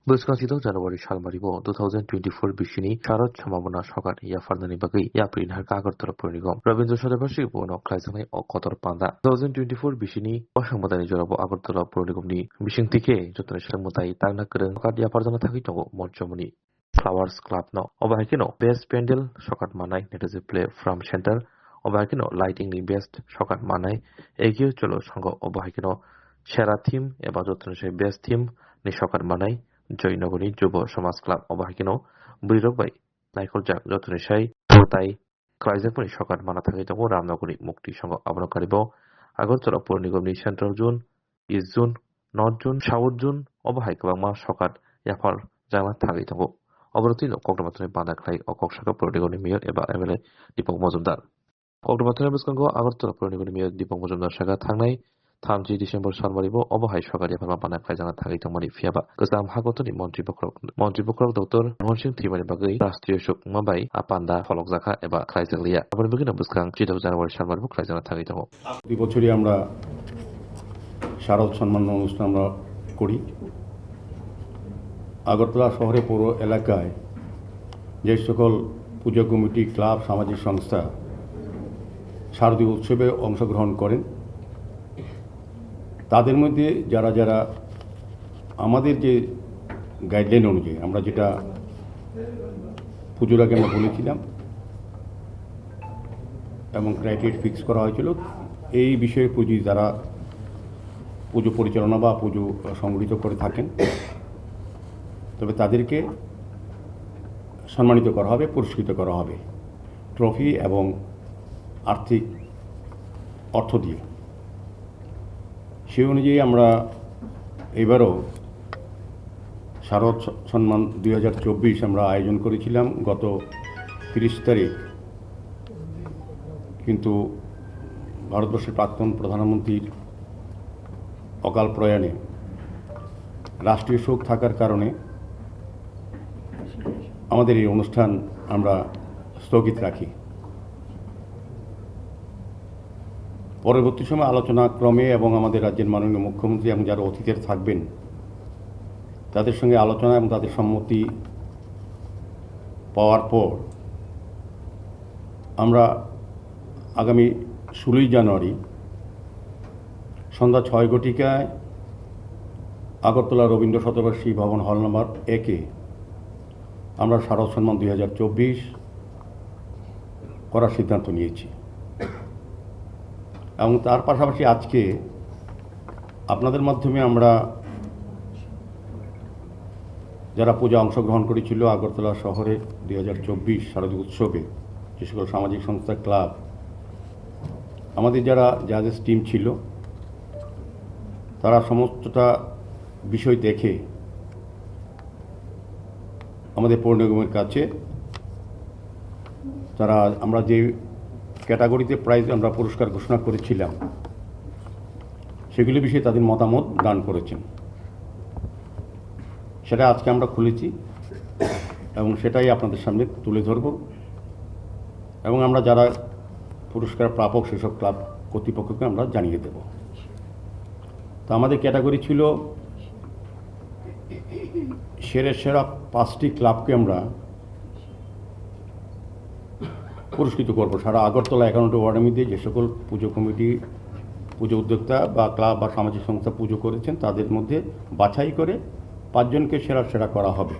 Wisconsin January Shalmaribo 2024 Bishini Sharot Chamabona Shokat Yafarnani Bagi Yaprin Har Kagartara Purnigom Rabindra Sadabashi Bono Klaisani O Kotor Panda 2024 Bishini Washamadani Jorabo Agartara Purnigomni Bishing Tike Jotanashar Mutai Tagna Karen Shokat Yaparzana Takito Monchomuni Flowers Club no Obahikino Best Pendel Shokat Manai Netazi Play from Center Obahikino Lighting the Best Shokat Manai Egio Cholo Shango Obahikino Shara Theme Eba Jotanashar Best Theme Ni Shokat Manai জয়নগরী যুব সমাজ club অবাহিকেনো বৈরবাই নাইকল জাক যতনিসাই তাই ক্লাইজাকনি সকার মানা থাকে তখন রামনগরী মুক্তি সংঘ আবরণকারীব আগরতলা পৌর নিগমনি central zone east zone north zone south zone অবাহাই গোबांमा সকার ইয়াফার জানা থাকে তখন অবরতিনো কক্টমাত্রনি বানাখ্লাই ও কক্সকা পৌর নিগমনি মেয়র এবা এমএলএ দীপক মজুমদার কক্টমাত্রনি বিস্কঙ্গ আগরতলা পৌর নিগমনি মেয়র দীপক মজুমদার সাগা থাংনাই 3 ডিসেম্বর সালমারিবো অবহাই সকারে ফালমা বানাখ্লাই জানা থাকে তমানি ফিয়াবা গোজাম হাগতনি মন্ত্রীপক্ষ ডক্টর মোহন সিং থিমানি বাগৈ রাষ্ট্রীয় শোক মাবাই আপান্ডা ফলক জাখা এবা খাইজাগলিয়া আবার বিগিনা বুসকাং 3 জানুয়ারি সালমারিবো খাই জানা থাকে তখন প্রতি বছরই আমরা শারদ সম্মান অনুষ্ঠান আমরা করি আগরতলা শহরে পৌর এলাকায় যে সকল পূজা কমিটি ক্লাব সামাজিক সংস্থা শারদীয় উৎসবে অংশগ্রহণ করেন তাদের মধ্যে যারা যারা আমাদের যে গাইডলাইন অনুযায়ী আমরা যেটা পুজোর আগে আমরা বলেছিলাম এবং ক্রাইটেরিয়া ফিক্স করা হয়েছিল এই বিষয়ে যারা পুজো পরিচালনা বা পুজো সংগঠিত করে থাকেন তবে তাদেরকে সম্মানিত করা হবে পুরস্কৃত করা হবে ট্রফি এবং আর্থিক অর্থ দিয়ে সেই অনুযায়ী আমরা এবারও শারদ সম্মান 2024 আমরা আয়োজন করেছিলাম গত 30 তারিখ কিন্তু ভারতবর্ষের প্রাক্তন প্রধানমন্ত্রীর অকাল প্রয়াণে রাষ্ট্রীয় শোক থাকার কারণে আমাদের এই অনুষ্ঠান আমরা স্থগিত রাখি পরবর্তী সময় আলোচনা ক্রমে এবং আমাদের রাজ্যের মাননীয় মুখ্যমন্ত্রী এবং যারা অতিথিরা থাকবেন তাদের সঙ্গে আলোচনা এবং তাদের সম্মতি পাওয়ার পর আমরা আগামী 16 জানুয়ারি সন্ধ্যা 6 ঘটিকায় আগরতলা রবীন্দ্র শতবার্ষিকী ভবন হল নম্বর 1-এ আমরা শারদ সম্মান 2024 করার সিদ্ধান্ত নিয়েছি এবং তার পাশাপাশি আজকে আপনাদের মাধ্যমে আমরা যারা পূজা অংশগ্রহণ করেছিল আগরতলা শহরে 2024 শারদীয় উৎসবে যে সকল সামাজিক সংস্থা ক্লাব আমাদের যারা জাজেস টিম ছিল তারা সমস্তটা বিষয় দেখে আমাদের পৌর নিগমের কাছে তারা আমরা যে ক্যাটাগরিতে প্রাইজ আমরা পুরস্কার ঘোষণা করেছিলাম সেগুলি বিষয়ে তাদের মতামত দান করেছেন সেটা আজকে আমরা খুলেছি এবং সেটাই আপনাদের সামনে তুলে ধরব এবং আমরা যারা পুরস্কার প্রাপক সেসব ক্লাব কর্তৃপক্ষকে আমরা জানিয়ে দেব তো আমাদের ক্যাটাগরি ছিল সেরা 5টি ক্লাবকে আমরা পুরস্কৃত করব সারা আগরতলা 51টি ওয়ার্ডের মধ্যে যে সকল পুজো কমিটি পুজো উদ্যোক্তা বা ক্লাব বা সামাজিক সংস্থা পুজো করেছেন তাদের মধ্যে বাছাই করে 5 জনকে সেরা করা হবে।